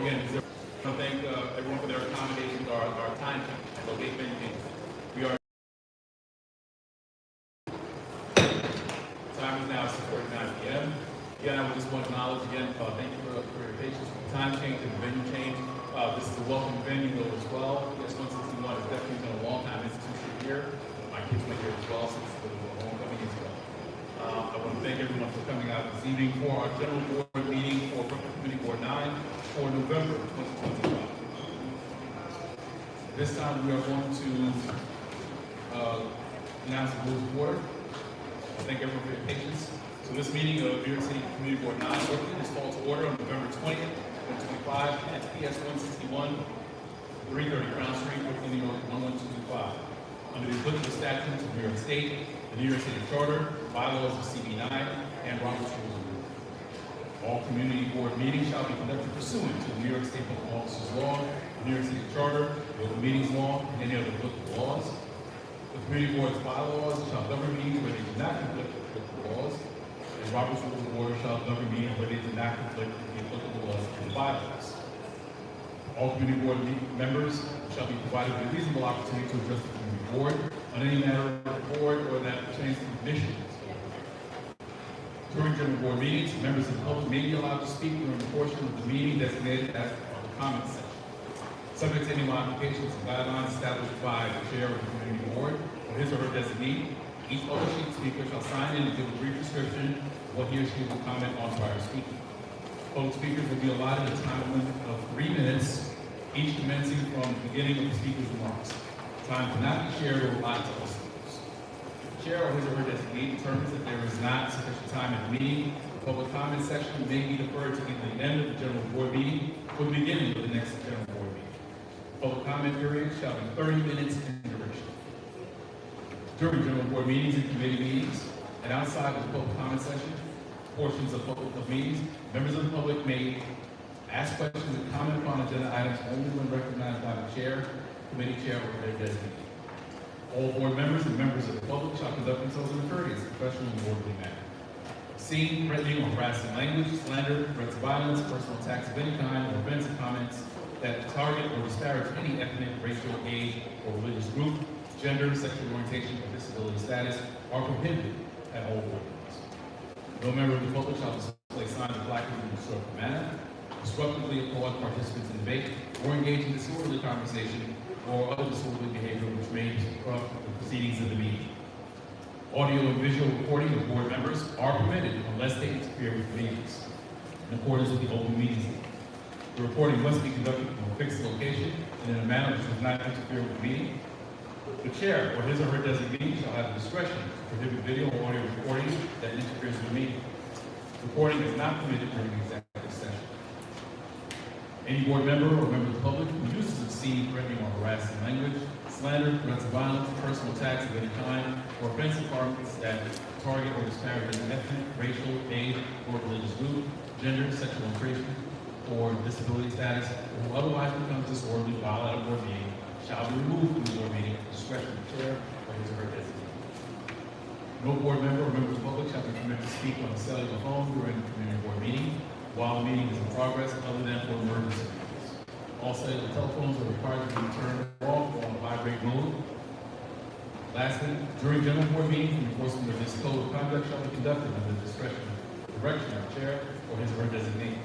again, I want to thank everyone for their accommodations, our time, so they've been We are. Time is now 6:49 p.m. Again, I just want to acknowledge again, thank you for your patience with the time change and the venue change. This is a welcome venue though as well. PS 161 has definitely been a long time institution here. My kids went here as well, so it's a homecoming as well. I want to thank everyone for coming out this evening for our general board meeting for Brooklyn Committee Board 9 for November 2025. This time we are going to announce the rules of order. I thank everyone for your patience. So this meeting of New York City Community Board 9 Brooklyn is called to order on November 20th, 2025 at PS 161, 330 Crown Street, Brooklyn, New York 11225. Under the applicable statutes of New York State, the New York City Charter, bylaws of CB9, and Robert's Rules of Order. All community board meetings shall be conducted pursuant to the New York State Public Officers Law, the New York City Charter, the Open Meetings Law, and any other applicable laws. The community board's bylaws shall govern meetings where they do not conflict with applicable laws, and Robert's Rules of Order shall govern meetings where they do not conflict with the applicable laws and the bylaws. All community board members shall be provided with a reasonable opportunity to address the community board on any matter of the board or that pertains to the commission. During general board meetings, members of the public may be allowed to speak during the portion of the meeting designated as the comment section. Subject to any modifications and guidelines established by the chair of the community board or his or her designee, each public speaker shall sign in and give a brief description of what he or she will comment on prior to speaking. Public speakers will be allotted a time limit of 3 minutes, each commencing from the beginning of the speaker's remarks. Time cannot be shared or allotted to all speakers. The chair or his or her designee determines that there is not sufficient time in the meeting. The public comment section may be deferred to either the end of the general board meeting or the beginning of the next general board meeting. Public comment period shall be 30 minutes in duration. During general board meetings and committee meetings, and outside of the public comment section, portions of meetings, members of the public may ask questions and comment upon agenda items only when recognized by the chair, committee chair, or their designee. All board members and members of the public shall conduct themselves in a courteous, professional, and orderly manner. Obscene, threatening, or harassing language, slander, threats of violence, personal attacks of any kind, or offensive comments that target or disparage any ethnic, racial, age, or religious group, gender, sexual orientation, or disability status are prohibited at all board meetings. No member of the public shall display signs of blackening in a disruptive manner, disruptively applaud participants in debate, or engage in disorderly conversation or other disorderly behavior which may disrupt the proceedings of the meeting. Audio and visual recording of board members are permitted unless they interfere with meetings in accordance with the Open Meetings Law. The recording must be conducted from a fixed location and in a manner which does not interfere with the meeting. The chair or his or her designee shall have the discretion to prohibit video or audio recording that interferes with the meeting. Recording is not permitted during the executive session. Any board member or member of the public who uses obscene, threatening, or harassing language, slander, threats of violence, personal attacks of any kind, or offensive comments that target or disparage an ethnic, racial, age, or religious group, gender, sexual orientation, or disability status, or who otherwise becomes disorderly while at a board meeting, shall be removed from the board meeting at the discretion of the chair or his or her designee. No board member or member of the public shall be permitted to speak on the cellular phone during the community board meeting while the meeting is in progress, other than for emergency meetings. All cellular telephones are required to be turned off or on vibrate mode. Lastly, during general board meetings, the enforcement of this code of conduct shall be conducted under the discretion and direction of the chair or his or her designee.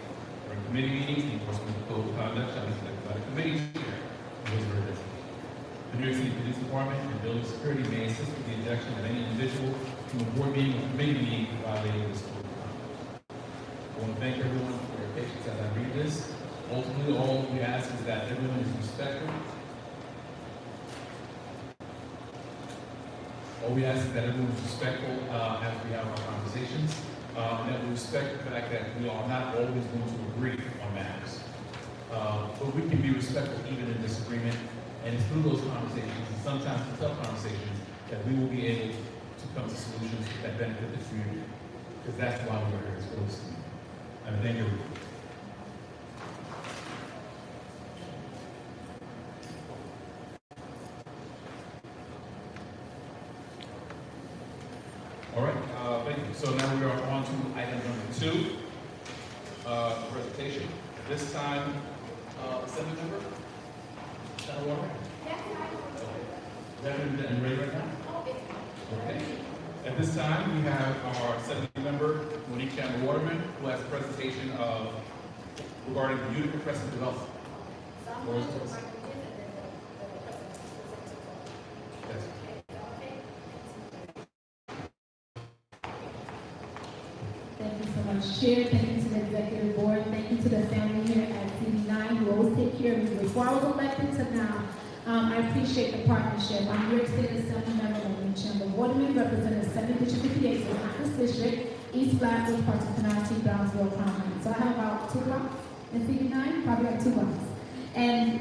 During committee meetings, the enforcement of the code of conduct shall be conducted by the committee chair or his or her designee. The New York City Police Department and Building Security may assist with the ejection of any individual from a board meeting or committee meeting violating this code of conduct. I want to thank everyone for your patience as I read this. Ultimately, all we ask is that everyone is respectful. All we ask is that everyone is respectful as we have our conversations, and that we respect the fact that we are not always going to agree on matters. But we can be respectful even in disagreement, and it's through those conversations, and sometimes tough conversations, that we will be able to come to solutions that benefit the community. Because that's why we're here, is for this community. And thank you. All right, thank you. So now we are on to item number 2, presentation. At this time, Assembly member? Senator Warren? Reverend, are you ready right now? Okay. At this time, we have our Assembly member, Monique Chandler Waterman, who has a presentation regarding the Utica Crescent development. Yes. Thank you so much, Chair. Thank you to the Executive Board. Thank you to the family here at CD9 who always take care of me before I was elected to now. I appreciate the partnership. I'm New York State Assembly member Monique Chandler Waterman, representing 7th District 58, so not this district, East Blackwood, parts of Canarsie, Brownsville, Crown. So I have about 2 blocks in CD9, probably like 2 blocks. And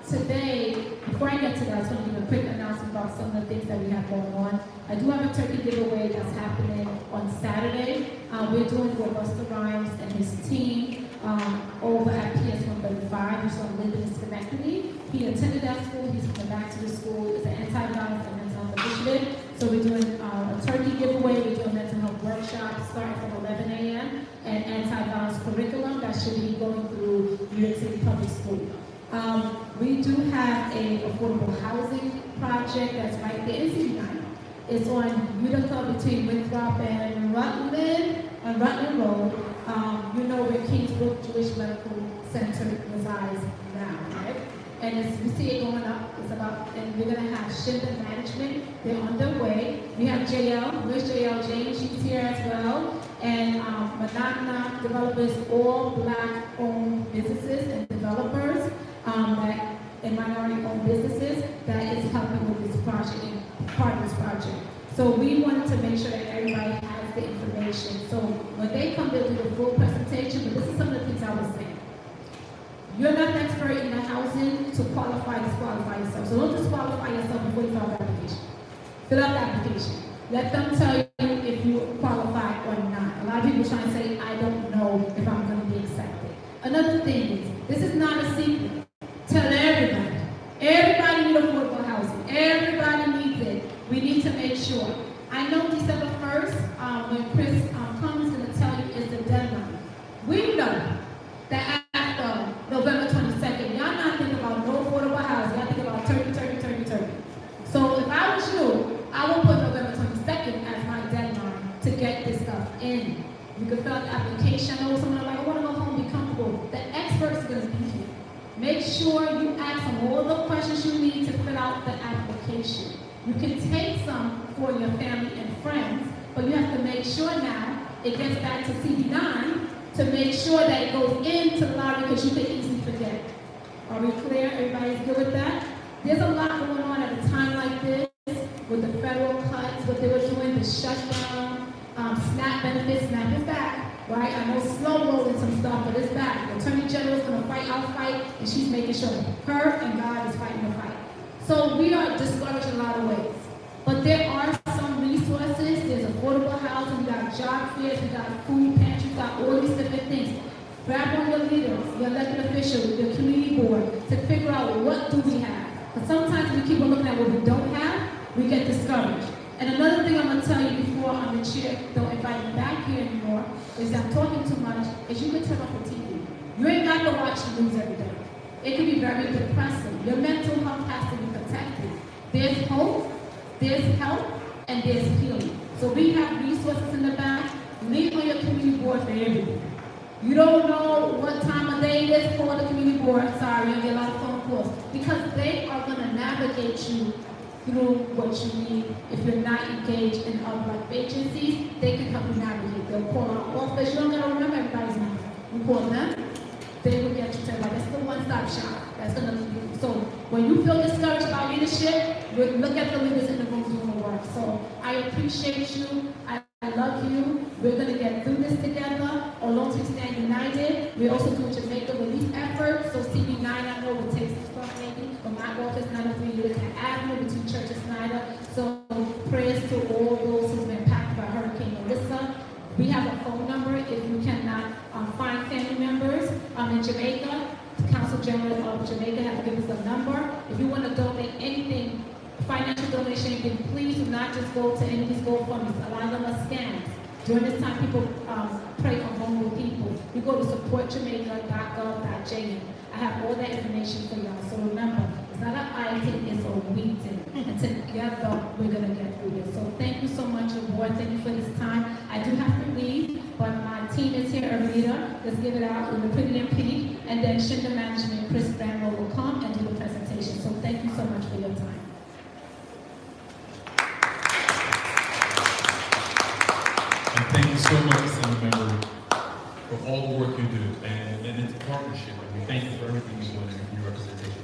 today, before I get to that, I just want to give a quick announcement about some of the things that we have going on. I do have a turkey giveaway that's happening on Saturday. We're doing for Busta Rhymes and his team over at PS 135, who's on Live in Schenectady. He attended that school. He's coming back to the school. It's an anti-violence and mental health initiative. So we're doing a turkey giveaway. We're doing mental health workshops starting from 11 a.m. and anti-violence curriculum that should be going through New York City Public School. We do have a affordable housing project that's right there in CD9. It's on Utica between Winthrop and Rutland, on Rutland Road. You know where Kingsbrook Jewish Medical Center resides now, right? And as you see it going up, it's about, and we're gonna have Shinda Management, they're on their way. We have JL, where's JL James, she's here as well. And Monadnock Developers, all Black-owned businesses and developers and minority-owned businesses that is helping with this project and part of this project. So we wanted to make sure that everybody has the information. So when they come, they'll do the full presentation, but this is some of the things I was saying. You're not an expert in the housing to qualify, disqualify yourself. So don't disqualify yourself before you fill out the application. Fill out the application. Let them tell you if you qualify or not. A lot of people trying to say, I don't know if I'm going to be accepted. Another thing is, this is not a secret. Tell everybody. Everybody needs affordable housing. Everybody needs it. We need to make sure. I know December 1st, when Chris comes, is going to tell you is the deadline. We know that after November 22nd, y'all not thinking about no affordable housing. Y'all thinking about turkey. So if I was you, I would put November 22nd as my deadline to get this stuff in. You can fill out the application. I know someone like, I want to go home, be comfortable. The experts are going to be here. Make sure you ask them all the questions you need to fill out the application. You can take some for your family and friends, but you have to make sure now it gets back to CD9 to make sure that it goes into the lottery because you can easily forget. Are we clear? Everybody's good with that? There's a lot going on at a time like this with the federal cuts, what they were doing, the shutdown, SNAP benefits, SNAP is back. Right? I know slow rolling some stuff, but it's back. The Attorney General is going to fight our fight, and she's making sure her and God is fighting the fight. So we are discouraged in a lot of ways. But there are some resources. There's affordable housing, we got job fairs, we got food pantries, we got all these different things. Grab on your leaders, your elected officials, your community board, to figure out what do we have. Because sometimes we keep on looking at what we don't have, we get discouraged. And another thing I'm going to tell you before the chair don't invite me back here anymore is that I'm talking too much, is you can turn off the TV. You ain't got to watch the news every day. It can be very depressing. Your mental health has to be protected. There's hope, there's help, and there's healing. So we have resources in the back. Lean on your community board for everything. You don't know what time of day it is, call the community board. Sorry, you'll get a lot of phone calls. Because they are going to navigate you through what you need. If you're not engaged in other agencies, they can help you navigate. They'll call our office. You don't got to remember everybody's number. You call them, they will get you to like, that's the one-stop shop. That's going to, so when you feel discouraged about leadership, look at the leaders in the room doing the work. So I appreciate you. I love you. We're going to get through this together. Although we stand united, we also do Jamaica relief efforts. So CD9, I know will take some stuff maybe, but my office 903 Utica Avenue between Church and Snyder. So prayers to all those who've been impacted by Hurricane Melissa. We have a phone number if you cannot find family members in Jamaica. The Council General of Jamaica have to give us a number. If you want to donate anything, financial donation, then please do not just go to any of these GoFundMes. A lot of them are scams. During this time, people pray for vulnerable people. You go to supportjamaica.gov.jm. I have all that information for y'all. So remember, it's not an I thing, it's a we thing. And together, we're gonna get through this. So thank you so much, your board. Thank you for this time. I do have to leave, but my team is here. Arita, let's give it out with the pretty and pink. And then Shinda Management, Chris Bramwell will come and do the presentation. So thank you so much for your time. And thank you so much, Assembly Member, for all the work you do, and it's a partnership, and we thank you for everything you do and your representation.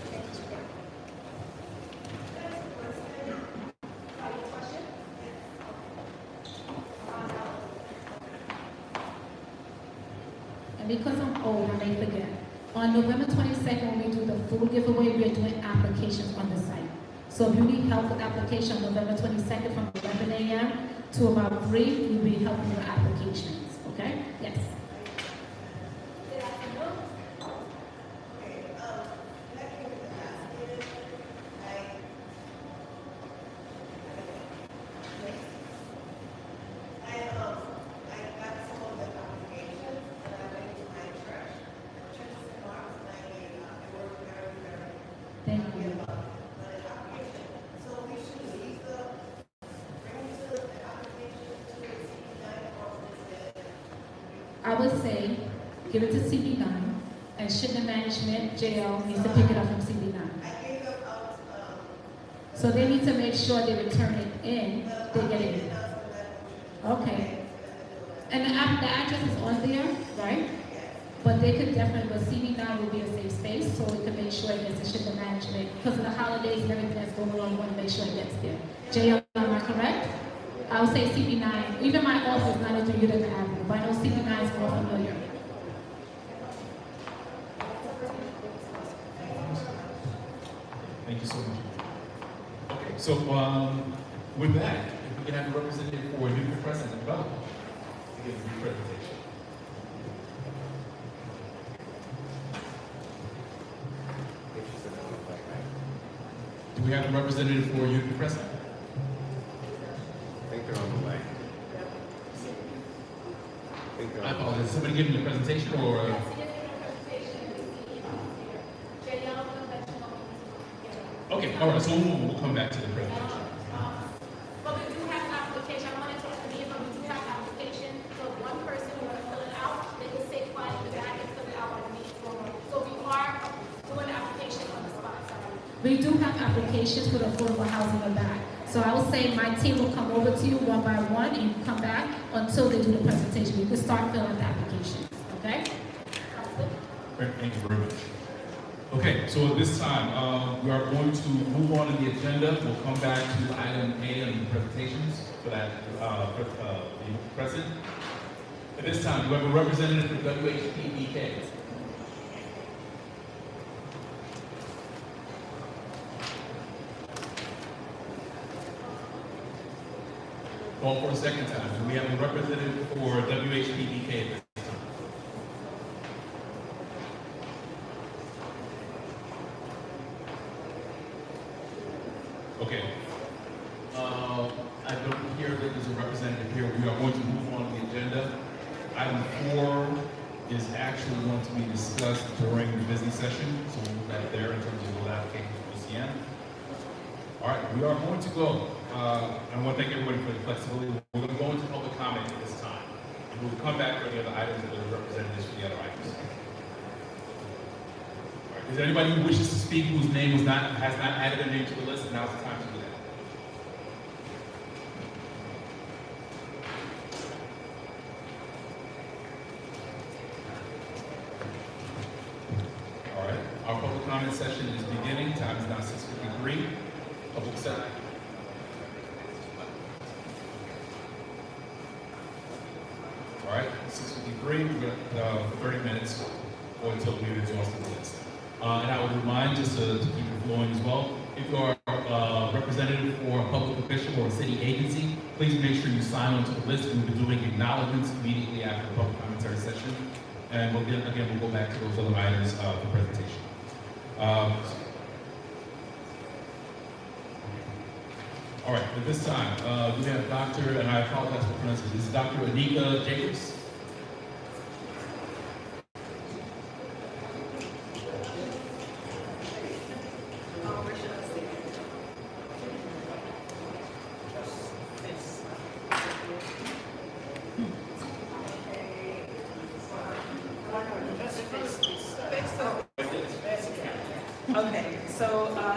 And because I'm old, I may forget. On November 22nd, when we do the food giveaway, we are doing applications on the site. So if you need help with application on November 22nd from 11 a.m. to about 3, we'll be helping with applications, okay? Yes. Thank you. I would say, give it to CB9, and Shipment Management, JL, needs to pick it up from CB9. So they need to make sure they return it in, they get it in. Okay. And the address is on there, right? But they could definitely, but CB9 will be a safe space, so we can make sure it gets to Shipment Management. Because of the holidays and everything that's going on, we want to make sure it gets there. JL, am I correct? I would say CB9, even my office, 903 Utica Avenue, but I know CB9 is more familiar. Thank you so much. Okay, so with that, if we can have a representative for New President and Development to give a brief presentation. Do we have a representative for Youth President? I think they're on the way. I apologize. Is somebody giving the presentation or? Okay, all right. So we'll come back to the presentation. But we do have an application. I wanted to talk to me, but we do have an application. So if one person wants to fill it out, they can stay quiet in the back and fill it out on the meeting floor. So we are doing an application on the spot. Sorry. We do have applications for the affordable housing in the back. So I would say my team will come over to you one by one and you come back until they do the presentation. You can start filling out the applications, okay? Great, thank you very much. Okay, so at this time, we are going to move on to the agenda. We'll come back to item A on the presentations for that, the president. At this time, we have a representative for WHPBK. Call for a second time. Do we have a representative for WHPBK at this time? Okay. I don't hear that there's a representative here. We are going to move on to the agenda. Item 4 is actually going to be discussed during the business session, so we'll move that there in terms of the application for OCN. All right, we are going to go. I want to thank everybody for the flexibility. We're going to go into public comment at this time. And we'll come back for any other items that are representatives for the other items. All right, is there anybody who wishes to speak whose name has not added their name to the list? Now's the time to do that. All right, our public comment session is beginning. Time is now 6:53. Public session. All right, 6:53, we're going to 30 minutes or until we've exhausted the list. And I would remind, just to keep it flowing as well, if you are a representative for a public official or a city agency, please make sure you sign onto the list. We'll be doing acknowledgements immediately after the public commentary session. And we'll go back to those other items for presentation. All right, at this time, we have Dr., and I apologize for pronouncing this, Dr. Anika Jacobs.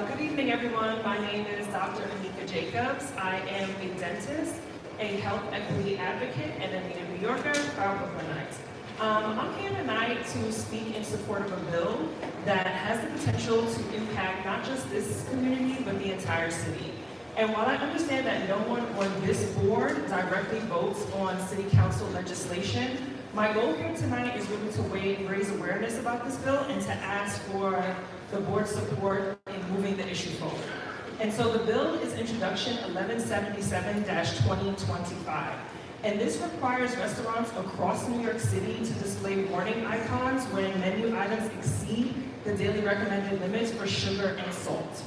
Good evening, everyone. My name is Dr. Anika Jacobs. I am a dentist, a health equity advocate, and a native New Yorker, proud Brooklynite. I'm here tonight to speak in support of a bill that has the potential to impact not just this community, but the entire city. And while I understand that no one on this board directly votes on city council legislation, my goal here tonight is really to raise awareness about this bill and to ask for the board's support in moving the issue forward. And so the bill is Introduction 1177-2025. And this requires restaurants across New York City to display warning icons when menu items exceed the daily recommended limits for sugar and salt.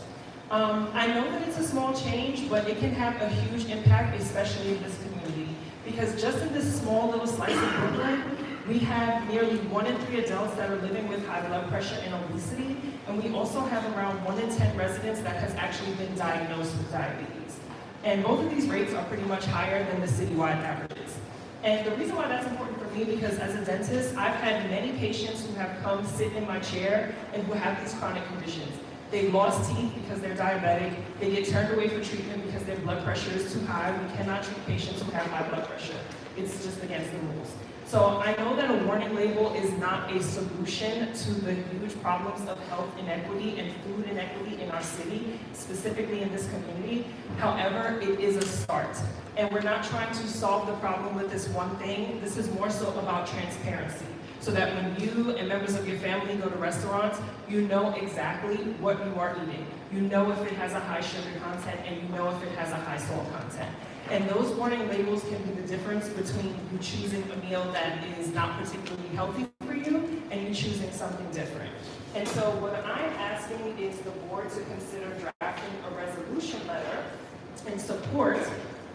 I know that it's a small change, but it can have a huge impact, especially in this community. Because just in this small little slice of Brooklyn, we have nearly 1 in 3 adults that are living with high blood pressure and obesity, and we also have around 1 in 10 residents that has actually been diagnosed with diabetes. And both of these rates are pretty much higher than the citywide averages. And the reason why that's important for me, because as a dentist, I've had many patients who have come sit in my chair and who have these chronic conditions. They've lost teeth because they're diabetic. They get turned away for treatment because their blood pressure is too high. We cannot treat patients who have high blood pressure. It's just against the rules. So I know that a warning label is not a solution to the huge problems of health inequity and food inequity in our city, specifically in this community. However, it is a start. And we're not trying to solve the problem with this one thing. This is more so about transparency, so that when you and members of your family go to restaurants, you know exactly what you are eating. You know if it has a high sugar content, and you know if it has a high salt content. And those warning labels can be the difference between you choosing a meal that is not particularly healthy for you and you choosing something different. And so what I'm asking is the board to consider drafting a resolution letter in support,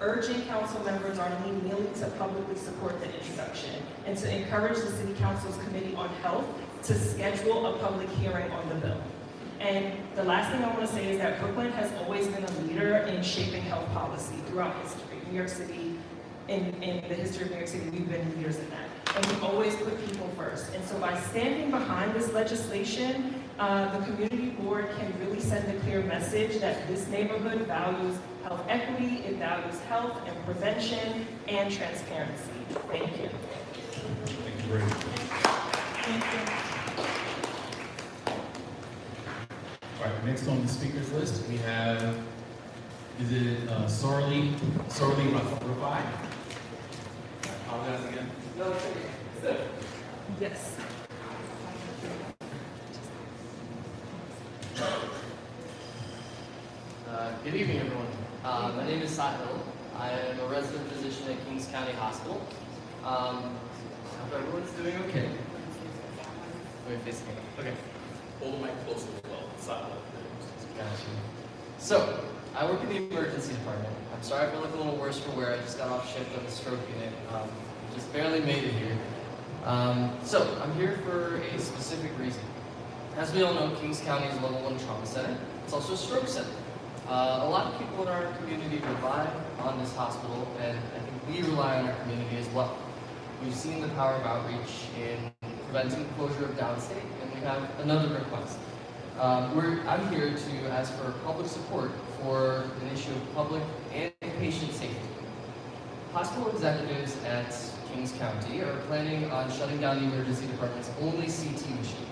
urging council members on Neely to publicly support the introduction and to encourage the City Council's Committee on Health to schedule a public hearing on the bill. And the last thing I want to say is that Brooklyn has always been a leader in shaping health policy throughout history. New York City, in the history of New York City, we've been leaders in that. And we always put people first. And so by standing behind this legislation, the community board can really send a clear message that this neighborhood values health equity, it values health and prevention and transparency. Thank you. Thank you very much. Thank you. All right, next on the speakers list, we have, is it Sorley Rafai? I apologize again. No, it's okay. Yes. Good evening, everyone. My name is Sahil. I am a resident physician at Kings County Hospital. Hope everyone's doing okay. Wait, face me. Okay. Hold the mic closer as well. Gotcha. So, I work in the emergency department. I'm sorry if I look a little worse for wear. I just got off shift on the stroke unit. Just barely made it here. So, I'm here for a specific reason. As we all know, Kings County is a level 1 trauma center. It's also a stroke center. A lot of people in our community rely on this hospital, and I think we rely on our community as well. We've seen the power of outreach in preventing the closure of downstate, and we have another request. I'm here to ask for public support for an issue of public and patient safety. Hospital executives at Kings County are planning on shutting down the emergency department's only CT machine.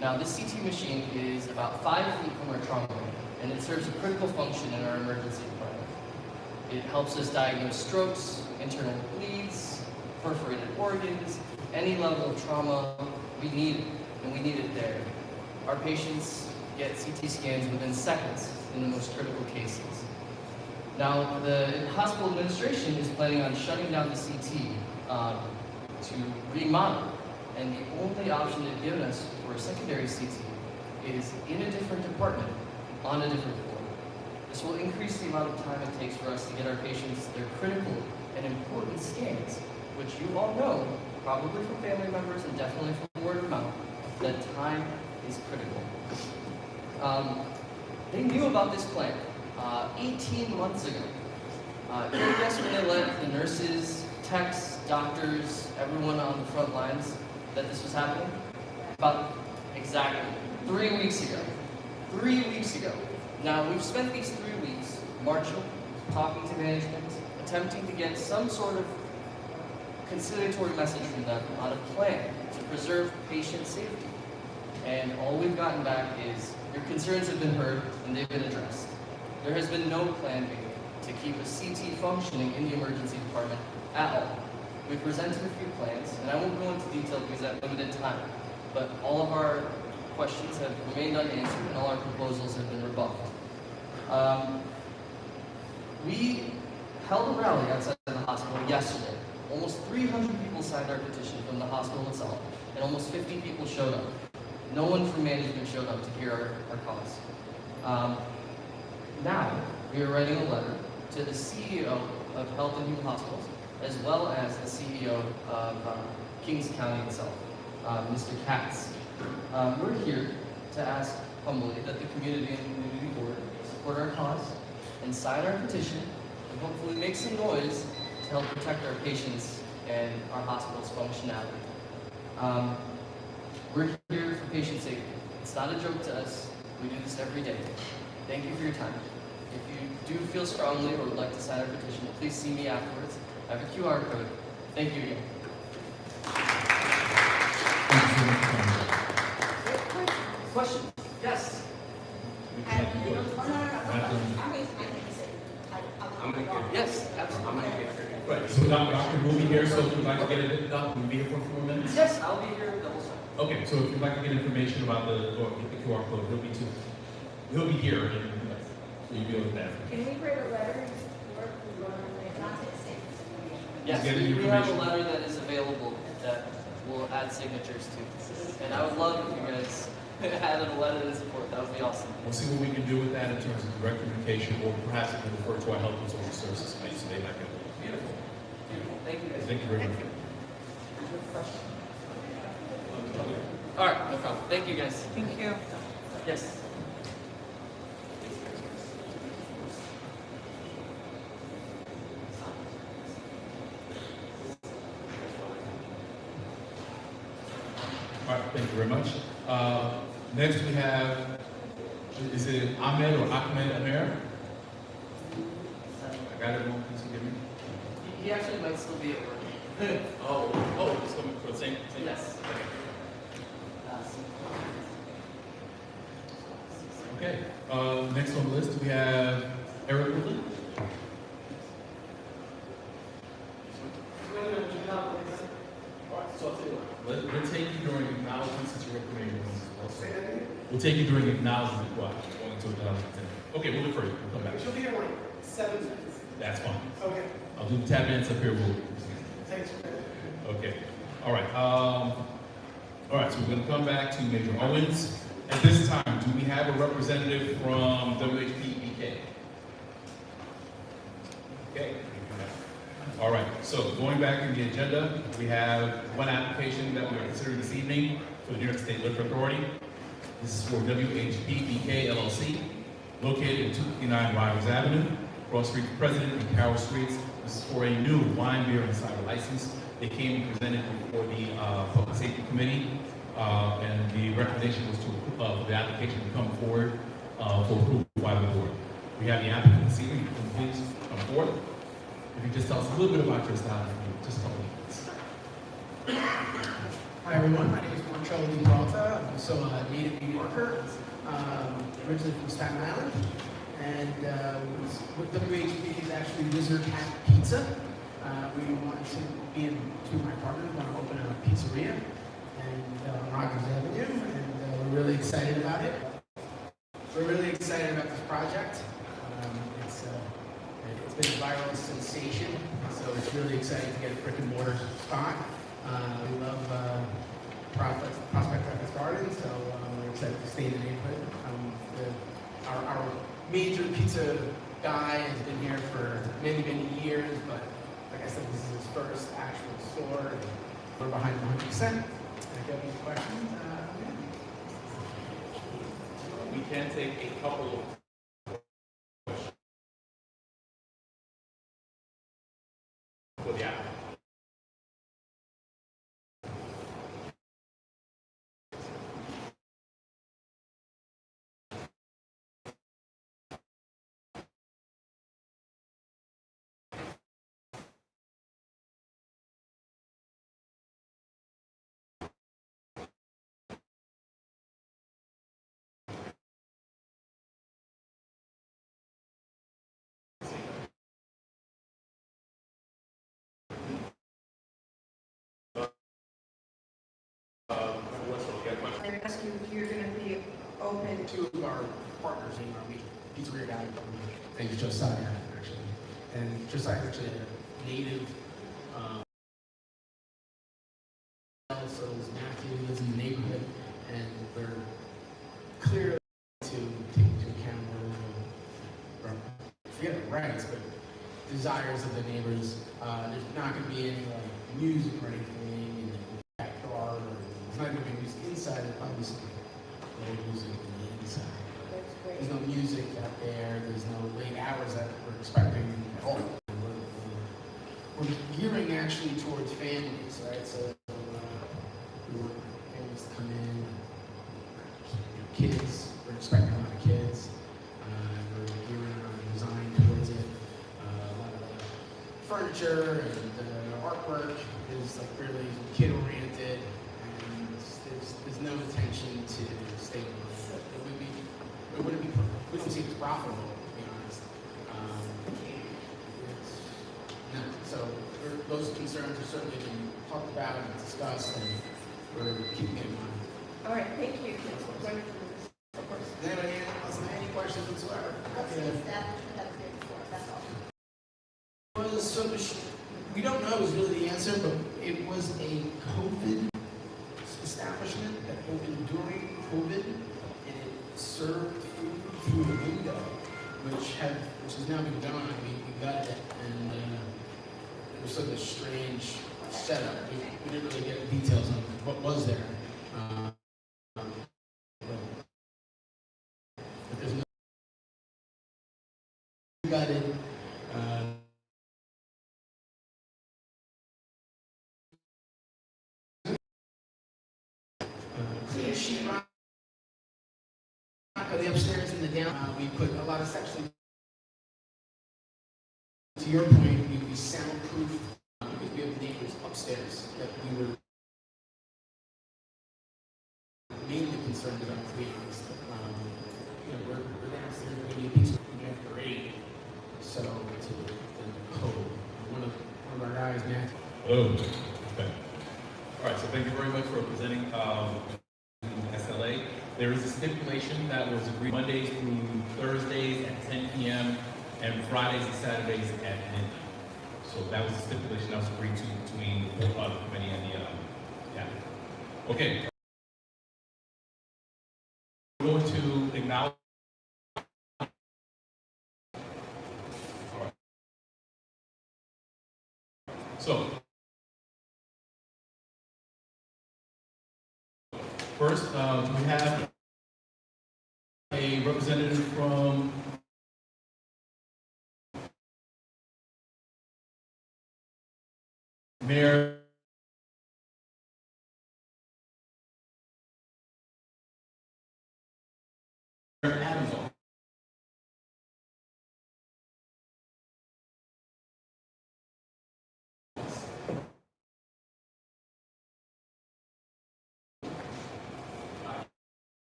Now, this CT machine is about 5 feet from our trauma room, and it serves a critical function in our emergency department. It helps us diagnose strokes, internal bleeds, perforated organs, any level of trauma. We need it, and we need it there. Our patients get CT scans within seconds in the most critical cases. Now, the hospital administration is planning on shutting down the CT to remodel, and the only option they've given us for a secondary CT is in a different department, on a different floor. This will increase the amount of time it takes for us to get our patients their critical and important scans, which you all know, probably from family members and definitely from word of mouth, that time is critical. They knew about this plan 18 months ago. Can you guess when they let the nurses, techs, doctors, everyone on the front lines that this was happening? About exactly 3 weeks ago. 3 weeks ago. Now, we've spent these 3 weeks marching, talking to management, attempting to get some sort of conciliatory message from them on a plan to preserve patient safety. And all we've gotten back is your concerns have been heard and they've been addressed. There has been no plan B to keep a CT functioning in the emergency department at all. We presented a few plans, and I won't go into detail because I have limited time, but all of our questions have remained unanswered and all our proposals have been rebuffed. We held a rally outside the hospital yesterday. Almost 300 people signed our petition from the hospital itself, and almost 50 people showed up. No one from management showed up to hear our cause. Now, we are writing a letter to the CEO of Health and Human Hospitals, as well as the CEO of Kings County itself, Mr. Katz. We're here to ask humbly that the community and community board support our cause and sign our petition and hopefully make some noise to help protect our patients and our hospital's functionality. We're here for patient safety. It's not a joke to us. We do this every day. Thank you for your time. If you do feel strongly or would like to sign our petition, please see me afterwards. I have a QR code. Thank you again. Thank you so much for coming. Question? Yes. Would you like to go? I'm gonna get, Yes, absolutely. I'm gonna get, Right, so Dr. will be here, so if you'd like to get it, Doc, will you be here for a few more minutes? Yes, I'll be here double time. Okay, so if you'd like to get information about or get the QR code, he'll be here, and so you'll be able to pass. Can we write a letter and support the government, not to say Yes, Get any we have a information. letter that is available that we'll add signatures to. And I would love if you guys added a letter in support. That would be awesome. We'll see what we can do with that in terms of direct communication, or perhaps we can refer to our health and social services committee, so they might get it. Beautiful. Beautiful. Thank you guys. Thank you very much. All right, no problem. Thank you guys. Thank you. Yes. All right, thank you very much. Next we have, is it Ahmed or Ahmed Amer? I got it wrong, please forgive me. He actually might still be at work. It's coming for the same. Yes. Okay, next on the list, we have Eric Woodley. We'll take you during acknowledgement since you're recommending this. We'll take you during acknowledgement, what, going to acknowledgement. Okay, we'll defer you, we'll come back. She'll be here in like 7 minutes. That's fine. Okay, I'll do the tap dance up here, thanks. okay. All right, so we're gonna come back to Major Owens. At this time, do we have a representative from WHP-EK? Okay. All right, so going back in the agenda, we have one application that we are considering this evening for the New York State Liquor Authority. This is for WHP-EK LLC, located at 259 Rogers Avenue, Cross Street President and Carroll Streets. This is for a new wine, beer, and cider license. They came and presented before the Public Safety Committee, and the recommendation was to for the application to come forward for approval by the board. We have the applicant this evening. Can you please come forward? If you just tell us a little bit about your style, just a couple of minutes. Hi everyone, my name is Marcello Di Peralta. I'm also a native New Yorker, originally from Staten Island. And with WHP is actually Wizard Hat Pizza. We wanted to, me and two of my partners want to open a pizzeria on Rogers Avenue, and we're really excited about it. We're really excited about this project. It's been a viral sensation, so it's really exciting to get a brick and mortar spot. We love Prospect Breakfast Garden, so we're excited to stay in the neighborhood. Our major pizza guy has been here for many, many years, but like I said, this is his first actual store, and we're behind him 100%. If you have any questions, We can take a couple of for the applicant. they ask you if you're gonna be open. Two of our partners in our meeting, Pizzeria Guy, and Josiah, actually. And Josiah is actually a native, so is Matthew, lives in the neighborhood, and we're clearly to take into account or forget the rights, but desires of the neighbors. There's not going to be any like music or anything in the backyard, or there's not going to be music inside. There's probably some low music in the inside. That's great. There's no music out there. There's no late hours that we're expecting at all. We're gearing actually towards families, right? So we want families to come in, kids. We're expecting a lot of kids. We're gearing our design towards it. A lot of the furniture and artwork is like really kid-oriented, and there's no intention to stabilize. It wouldn't be. We don't see it as profitable, to be honest. No. So those concerns are certainly been talked about and discussed, and we're keeping it in mind. All right, thank you. Wonderful. Of course. Does anybody else have any questions whatsoever? What's the establishment that was before? That's all. Well, so we don't know is really the answer, but it was a COVID establishment that opened during COVID, and it served food through a window, which has now been gone. We got it, and it was such a strange setup. We didn't really get the details on what was there. But there's no. We got it. Clear sheetrock, the upstairs and the down. We put a lot of sections. To your point, we soundproof because we have neighbors upstairs that we were mainly concerned about, to be honest. We're downstairs, we're going to be a piece after 8, so to the code. One of our guys, Matthew. Hello. Okay. All right, so thank you very much for presenting SLA. There is a stipulation that was agreed Mondays through Thursdays at 10 p.m. and Fridays and Saturdays at midnight. So that was the stipulation that was agreed to between the committee and the applicant. Okay. We're going to acknowledge. All right. So, first, we have a representative from Mayor Adams.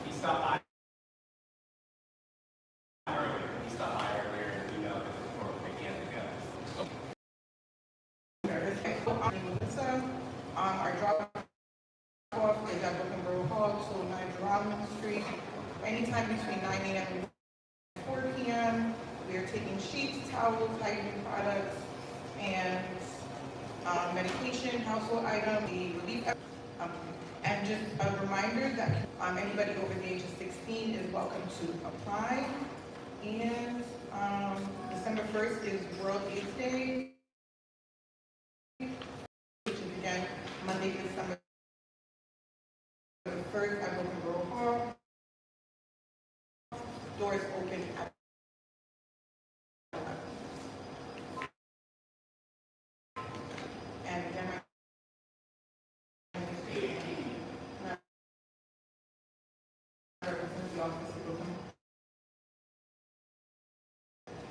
He stopped by earlier and emailed us before we began to go. Melissa, our drop-off is at Brooklyn Borough Hall, 209 Geralman Street, anytime between 9 a.m. and 4 p.m. We are taking sheets, towels, hygiene products, and medication, household items, the relief. And just a reminder that anybody over the age of 16 is welcome to apply. And December 1st is World AIDS Day, which is again Monday, December 1st at Brooklyn Borough Hall. Doors open at 11. And again, the office of Brooklyn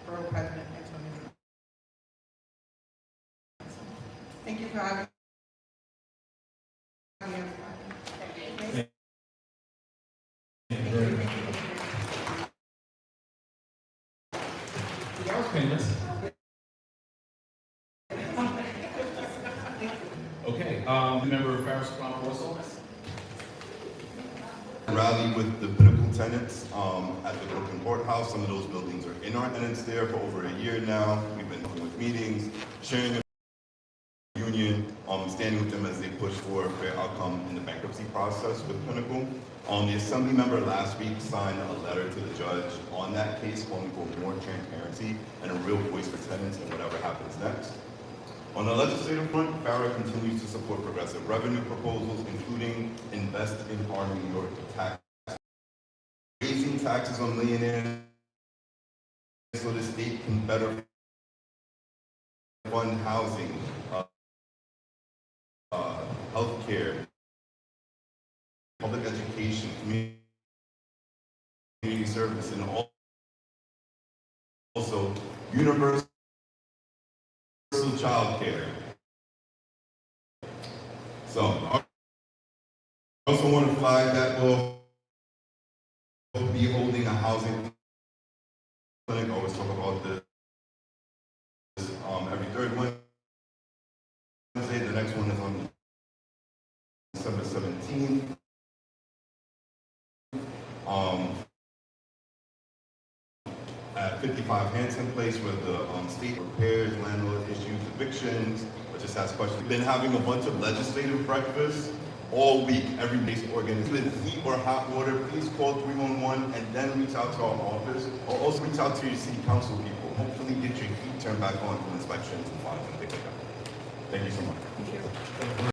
Borough President Antonio. Thank you for having me. Thank you very much. That was painless. Okay, Member Farris Cronford. Rally with the Pinnacle tenants at the Brooklyn Courthouse. Some of those buildings are in our tenants there for over a year now. We've been with meetings, sharing the union, standing with them as they push for a fair outcome in the bankruptcy process with Pinnacle. The assembly member last week signed a letter to the judge on that case calling for more transparency and a real voice for tenants in whatever happens next. On the legislative front, FARA continues to support progressive revenue proposals, including invest in our New York tax, raising taxes on millionaires so the state can better fund housing, healthcare, public education, community service, and also universal child care. So I also want to flag that we'll be holding a housing clinic. I always talk about this every third Wednesday. The next one is on December 17th. At 55 Hanson Place, where the state repairs, landlord issues evictions, or just asks questions. We've been having a bunch of legislative breakfasts all week, every base organization. With heat or hot water, please call 311 and then reach out to our office, or also reach out to your city council people. Hopefully get your heat turned back on for inspections and filing and things like that. Thank you so much. Thank you.